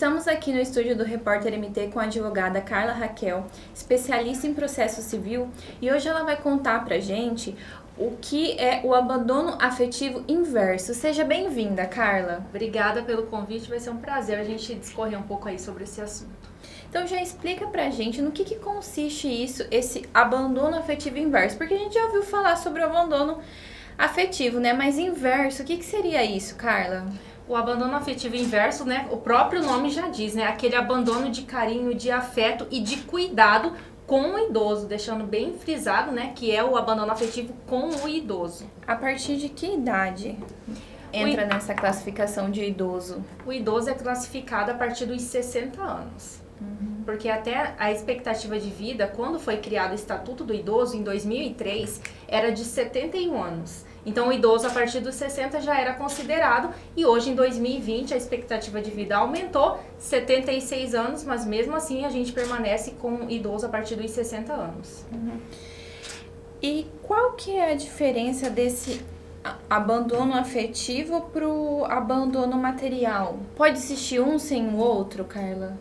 Estamos aqui no estúdio do Repórter MT com a advogada Carla Raquel, especialista em processo civil, e hoje ela vai contar pra gente o que é o abandono afetivo inverso. Seja bem-vinda, Carla. Obrigada pelo convite, vai ser um prazer a gente discorrer um pouco aí sobre esse assunto. Então já explica pra gente no que consiste isso, esse abandono afetivo inverso, porque a gente já ouviu falar sobre o abandono afetivo, né? Mas inverso, o que seria isso, Carla? O abandono afetivo inverso, né? O próprio nome já diz, né? Aquele abandono de carinho, de afeto e de cuidado com o idoso, deixando bem frisado, né? Que é o abandono afetivo com o idoso. A partir de que idade entra nessa classificação de idoso? O idoso é classificado a partir dos 60 anos. Porque até a expectativa de vida, quando foi criado o Estatuto do Idoso, em 2003, era de 71 anos. Então, o idoso, a partir dos 60, já era considerado, e hoje, em 2020, a expectativa de vida aumentou, 76 anos, mas mesmo assim a gente permanece com idoso a partir dos 60 anos. E qual que é a diferença desse abandono afetivo pro abandono material? Pode existir um sem o outro, Carla?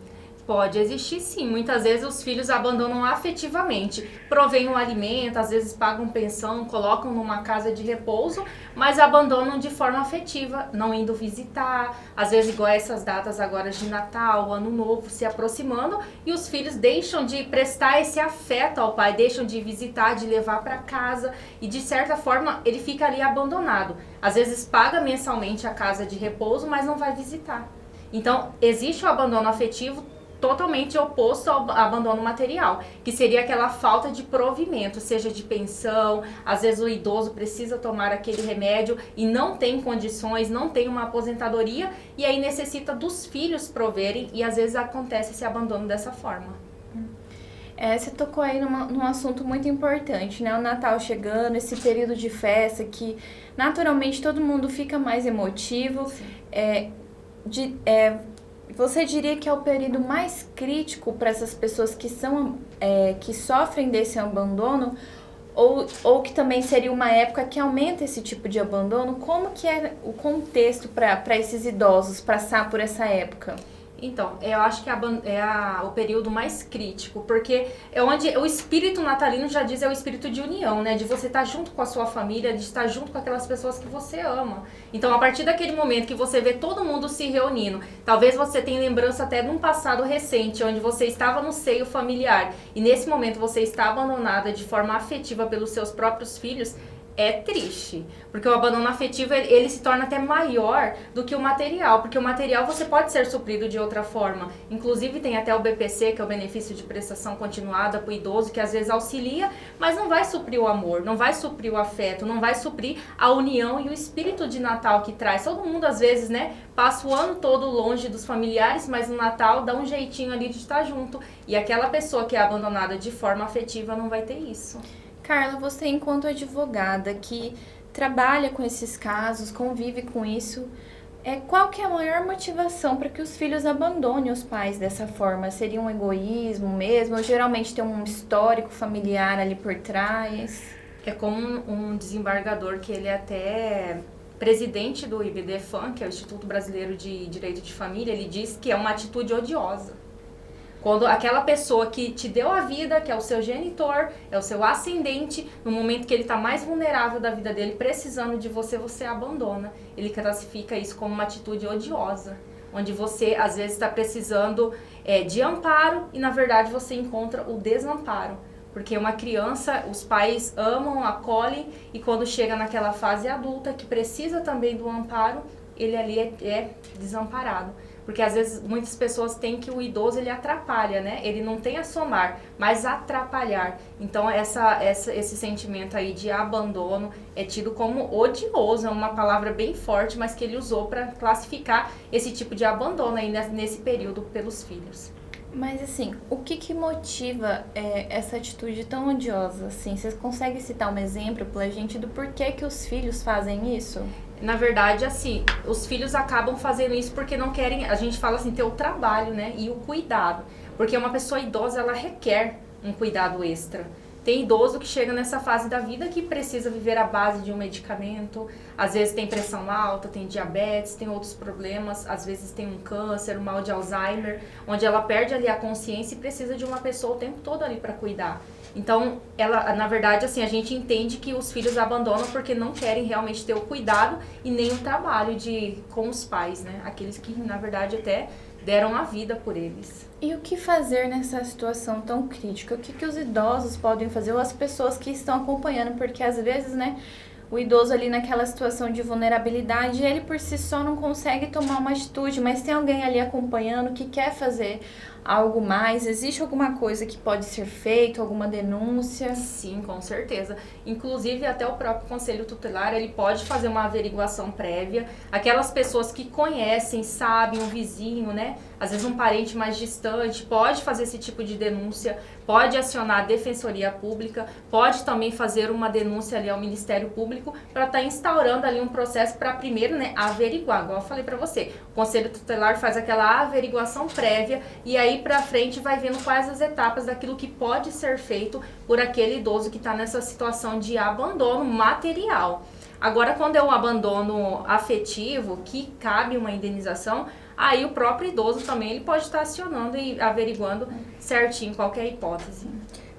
Pode existir sim, muitas vezes os filhos abandonam afetivamente, provêm o alimento, às vezes pagam pensão, colocam numa casa de repouso, mas abandonam de forma afetiva, não indo visitar, às vezes igual essas datas agora de Natal, Ano Novo se aproximando, e os filhos deixam de prestar esse afeto ao pai, deixam de visitar, de levar para casa, e de certa forma ele fica ali abandonado. Às vezes paga mensalmente a casa de repouso, mas não vai visitar. Então existe o abandono afetivo totalmente oposto ao abandono material, que seria aquela falta de provimento, seja de pensão, às vezes o idoso precisa tomar aquele remédio e não tem condições, não tem uma aposentadoria, e aí necessita dos filhos proverem, e às vezes acontece esse abandono dessa forma. Você tocou aí num assunto muito importante, né? O Natal chegando, esse período de festa que naturalmente todo mundo fica mais emotivo. Você diria que é o período mais crítico para essas pessoas que sofrem desse abandono, ou que também seria uma época que aumenta esse tipo de abandono? Como que é o contexto para esses idosos passar por essa época? Então, eu acho que o período mais crítico, porque é onde o espírito natalino já diz, é o espírito de união, né? De você estar junto com a sua família, de estar junto com aquelas pessoas que você ama. Então, a partir daquele momento que você vê todo mundo se reunindo, talvez você tenha lembrança até de um passado recente, onde você estava no seio familiar, e nesse momento você está abandonada de forma afetiva pelos seus próprios filhos, é triste, porque o abandono afetivo ele se torna até maior do que o material, porque o material você pode ser suprido de outra forma. Inclusive tem até o BPC, que é o benefício de prestação continuada para o idoso, que às vezes auxilia, mas não vai suprir o amor, não vai suprir o afeto, não vai suprir a união e o espírito de Natal que traz. Todo mundo às vezes, né, passa o ano todo longe dos familiares, mas no Natal dá um jeitinho ali de estar junto, e aquela pessoa que é abandonada de forma afetiva não vai ter isso. Carla, você enquanto advogada que trabalha com esses casos, convive com isso, qual que é a maior motivação para que os filhos abandonem os pais dessa forma? Seria um egoísmo mesmo? Ou geralmente tem um histórico familiar ali por trás? É como um desembargador que ele é até presidente do IBDFAM, que é o Instituto Brasileiro de Direito de Família, ele diz que é uma atitude odiosa. Quando aquela pessoa que te deu a vida, que é o seu genitor, é o seu ascendente, no momento que ele está mais vulnerável da vida dele, precisando de você, você abandona. Ele classifica isso como uma atitude odiosa, onde você às vezes está precisando de amparo e na verdade você encontra o desamparo. Porque uma criança, os pais amam, acolhem, e quando chega naquela fase adulta que precisa também do amparo, ele ali é desamparado. Porque às vezes muitas pessoas têm que o idoso ele atrapalha, né? Ele não tem a somar, mas atrapalhar. Então esse sentimento aí de abandono é tido como odioso, é uma palavra bem forte, mas que ele usou para classificar esse tipo de abandono aí nesse período pelos filhos. Mas assim, o que motiva essa atitude tão odiosa? Assim, vocês conseguem citar um exemplo pra gente do porquê que os filhos fazem isso? Na verdade, assim, os filhos acabam fazendo isso porque não querem, a gente fala assim, ter o trabalho, né, e o cuidado. Porque uma pessoa idosa, ela requer um cuidado extra. Tem idoso que chega nessa fase da vida que precisa viver à base de um medicamento, às vezes tem pressão alta, tem diabetes, tem outros problemas, às vezes tem um câncer, um mal de Alzheimer, onde ela perde ali a consciência e precisa de uma pessoa o tempo todo ali para cuidar. Então, ela, na verdade, assim, a gente entende que os filhos abandonam porque não querem realmente ter o cuidado e nem o trabalho com os pais, né? Aqueles que, na verdade, até deram a vida por eles. E o que fazer nessa situação tão crítica? O que os idosos podem fazer ou as pessoas que estão acompanhando? Porque às vezes, né, o idoso ali naquela situação de vulnerabilidade, ele por si só não consegue tomar uma atitude, mas tem alguém ali acompanhando que quer fazer algo mais? Existe alguma coisa que pode ser feito, alguma denúncia? Sim, com certeza. Inclusive, até o próprio Conselho Tutelar, ele pode fazer uma averiguação prévia. Aquelas pessoas que conhecem, sabem, um vizinho, né? Às vezes um parente mais distante, pode fazer esse tipo de denúncia, pode acionar a Defensoria Pública, pode também fazer uma denúncia ali ao Ministério Público para estar instaurando ali um processo para primeiro, né, averiguar. Igual eu falei para você, o Conselho Tutelar faz aquela averiguação prévia e aí para frente vai vendo quais as etapas daquilo que pode ser feito por aquele idoso que está nessa situação de abandono material. Agora, quando é um abandono afetivo, que cabe uma indenização, aí o próprio idoso também ele pode estar acionando e averiguando certinho qualquer hipótese.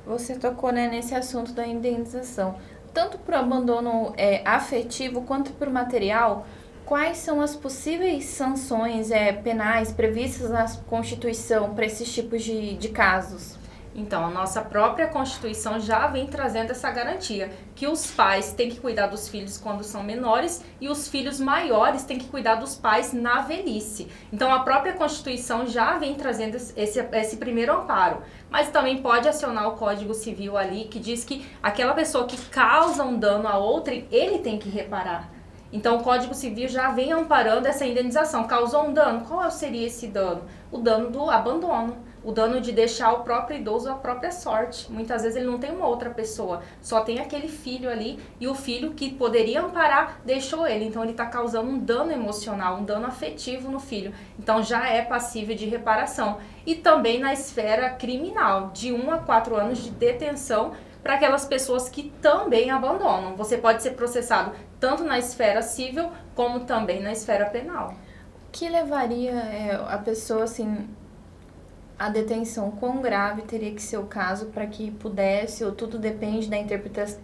Você tocou, né, nesse assunto da indenização. Tanto para o abandono afetivo quanto para o material, quais são as possíveis sanções penais previstas na Constituição para esses tipos de casos? Então, a nossa própria Constituição já vem trazendo essa garantia, que os pais têm que cuidar dos filhos quando são menores e os filhos maiores têm que cuidar dos pais na velhice. Então, a própria Constituição já vem trazendo esse primeiro amparo, mas também pode acionar o Código Civil ali, que diz que aquela pessoa que causa um dano a outrem, ele tem que reparar. Então, o Código Civil já vem amparando essa indenização. Causou um dano? Qual seria esse dano? O dano do abandono. O dano de deixar o próprio idoso à própria sorte. Muitas vezes ele não tem uma outra pessoa, só tem aquele filho ali e o filho que poderia amparar deixou ele. Então ele está causando um dano emocional, um dano afetivo no filho. Então já é passível de reparação. E também na esfera criminal, de 1 a 4 anos de detenção para aquelas pessoas que também abandonam. Você pode ser processado tanto na esfera civil como também na esfera penal. O que levaria a pessoa, assim, a detenção? Quão grave teria que ser o caso para que pudesse, ou tudo depende da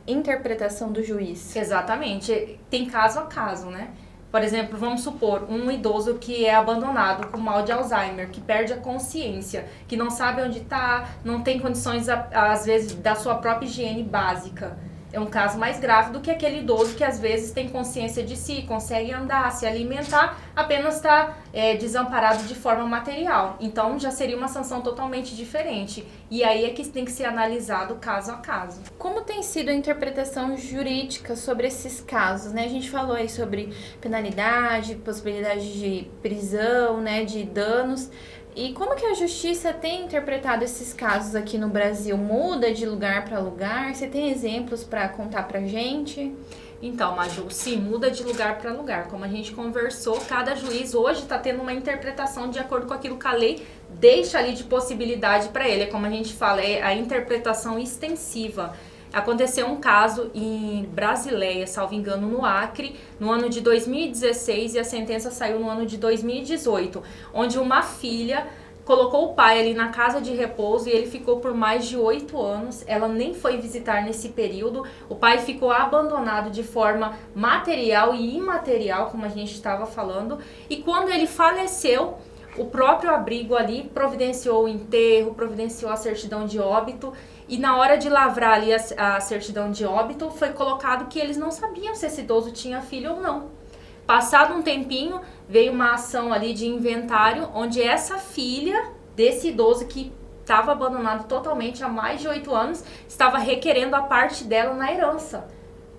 interpretação do juiz? Exatamente. Tem caso a caso, né? Por exemplo, vamos supor um idoso que é abandonado com mal de Alzheimer, que perde a consciência, que não sabe onde está, não tem condições, às vezes, da sua própria higiene básica. É um caso mais grave do que aquele idoso que às vezes tem consciência de si, consegue andar, se alimentar, apenas está desamparado de forma material. Então já seria uma sanção totalmente diferente. E aí é que tem que ser analisado caso a caso. Como tem sido a interpretação jurídica sobre esses casos, né? A gente falou aí sobre penalidade, possibilidade de prisão, né, de danos. E como que a justiça tem interpretado esses casos aqui no Brasil? Muda de lugar para lugar? Você tem exemplos para contar pra gente? Então, Maju, sim, muda de lugar para lugar. Como a gente conversou, cada juiz hoje está tendo uma interpretação de acordo com aquilo que a lei deixa ali de possibilidade para ele. É como a gente fala, é a interpretação extensiva. Aconteceu um caso em Brasileia, salvo engano, no Acre, no ano de 2016, e a sentença saiu no ano de 2018, onde uma filha colocou o pai ali na casa de repouso e ele ficou por mais de 8 anos. Ela nem foi visitar nesse período. O pai ficou abandonado de forma material e imaterial, como a gente estava falando. E quando ele faleceu, o próprio abrigo ali providenciou o enterro, providenciou a certidão de óbito. E na hora de lavrar ali a certidão de óbito, foi colocado que eles não sabiam se esse idoso tinha filho ou não. Passado um tempinho, veio uma ação ali de inventário, onde essa filha desse idoso que estava abandonado totalmente há mais de 8 anos, estava requerendo a parte dela na herança.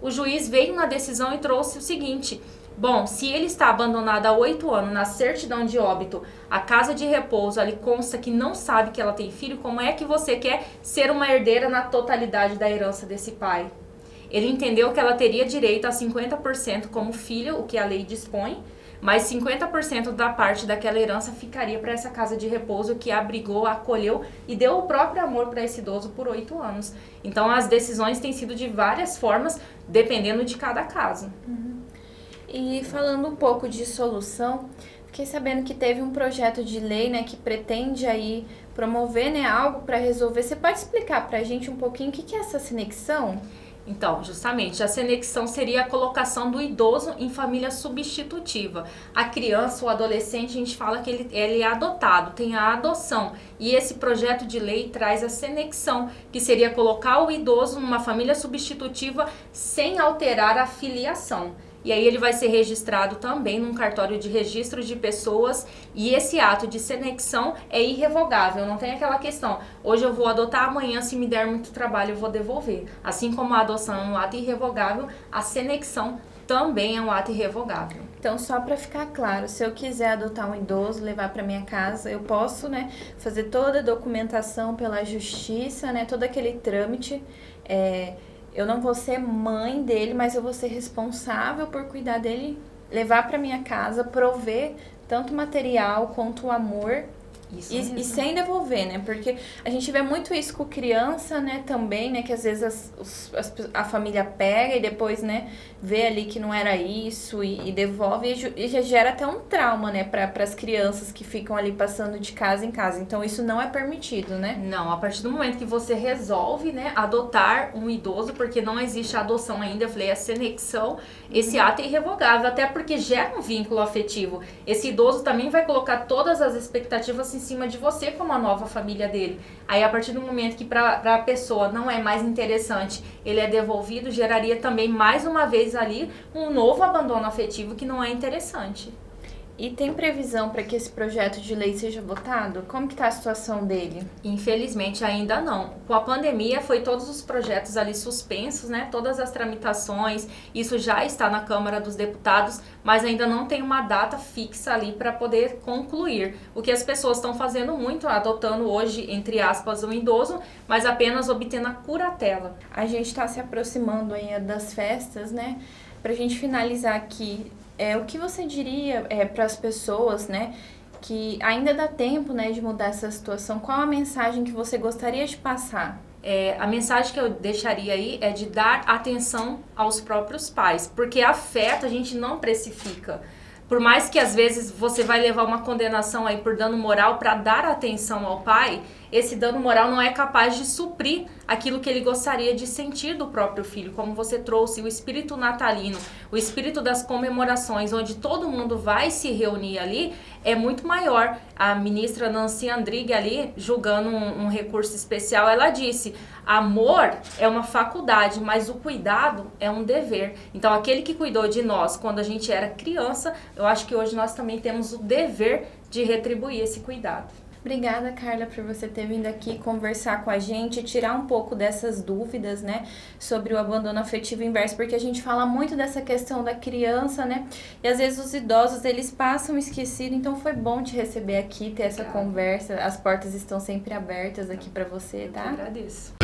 O juiz veio na decisão e trouxe o seguinte: bom, se ele está abandonado há 8 anos, na certidão de óbito, a casa de repouso ali consta que não sabe que ela tem filho, como é que você quer ser uma herdeira na totalidade da herança desse pai? Ele entendeu que ela teria direito a 50% como filha, o que a lei dispõe, mas 50% da parte daquela herança ficaria para essa casa de repouso que abrigou, acolheu e deu o próprio amor para esse idoso por 8 anos. Então as decisões têm sido de várias formas, dependendo de cada caso. E falando um pouco de solução, fiquei sabendo que teve um projeto de lei, né, que pretende aí promover, né, algo para resolver. Você pode explicar para a gente um pouquinho o que é essa conexão? Então, justamente, a senexão seria a colocação do idoso em família substitutiva. A criança ou adolescente, a gente fala que ele é adotado, tem a adoção. E esse projeto de lei traz a senexão, que seria colocar o idoso numa família substitutiva sem alterar a filiação. E aí ele vai ser registrado também num cartório de registro de pessoas e esse ato de senexão é irrevogável, não tem aquela questão, hoje eu vou adotar, amanhã se me der muito trabalho eu vou devolver. Assim como a adoção é um ato irrevogável, a senexão também é um ato irrevogável. Então, só para ficar claro, se eu quiser adotar um idoso, levar para minha casa, eu posso, né, fazer toda a documentação pela justiça, né, todo aquele trâmite, eu não vou ser mãe dele, mas eu vou ser responsável por cuidar dele, levar para minha casa, prover tanto material quanto o amor e sem devolver, né? Porque a gente vê muito isso com criança, né? Também, né? Que às vezes a família pega e depois, né? Vê ali que não era isso e devolve e já gera até um trauma, né? Para as crianças que ficam ali passando de casa em casa. Então, isso não é permitido, né? Não, a partir do momento que você resolve, né? Adotar um idoso, porque não existe adoção ainda, eu falei, a senexão, esse ato é irrevogável, até porque gera um vínculo afetivo. Esse idoso também vai colocar todas as expectativas em cima de você como a nova família dele. Aí, a partir do momento que para a pessoa não é mais interessante, ele é devolvido, geraria também, mais uma vez ali, um novo abandono afetivo que não é interessante. E tem previsão para que esse projeto de lei seja votado? Como que está a situação dele? Infelizmente ainda não. Com a pandemia foi todos os projetos ali suspensos, né? Todas as tramitações, isso já está na Câmara dos Deputados, mas ainda não tem uma data fixa ali para poder concluir. O que as pessoas estão fazendo muito, adotando hoje, entre aspas, um idoso, mas apenas obtendo a curatela. A gente está se aproximando aí das festas, né? Para a gente finalizar aqui, o que você diria para as pessoas, né, que ainda dá tempo, né, de mudar essa situação? Qual a mensagem que você gostaria de passar? A mensagem que eu deixaria aí é de dar atenção aos próprios pais, porque afeto a gente não precifica. Por mais que às vezes você vai levar uma condenação aí por dano moral para dar atenção ao pai, esse dano moral não é capaz de suprir aquilo que ele gostaria de sentir do próprio filho, como você trouxe, o espírito natalino, o espírito das comemorações, onde todo mundo vai se reunir ali, é muito maior. A ministra Nancy Andrighi ali, julgando um recurso especial, ela disse, amor é uma faculdade, mas o cuidado é um dever. Então, aquele que cuidou de nós quando a gente era criança, eu acho que hoje nós também temos o dever de retribuir esse cuidado. Obrigada, Carla, por você ter vindo aqui conversar com a gente, tirar um pouco dessas dúvidas, né, sobre o abandono afetivo inverso, porque a gente fala muito dessa questão da criança, né, e às vezes os idosos, eles passam esquecido, então foi bom te receber aqui, ter essa conversa, as portas estão sempre abertas aqui para você, tá? Eu que agradeço.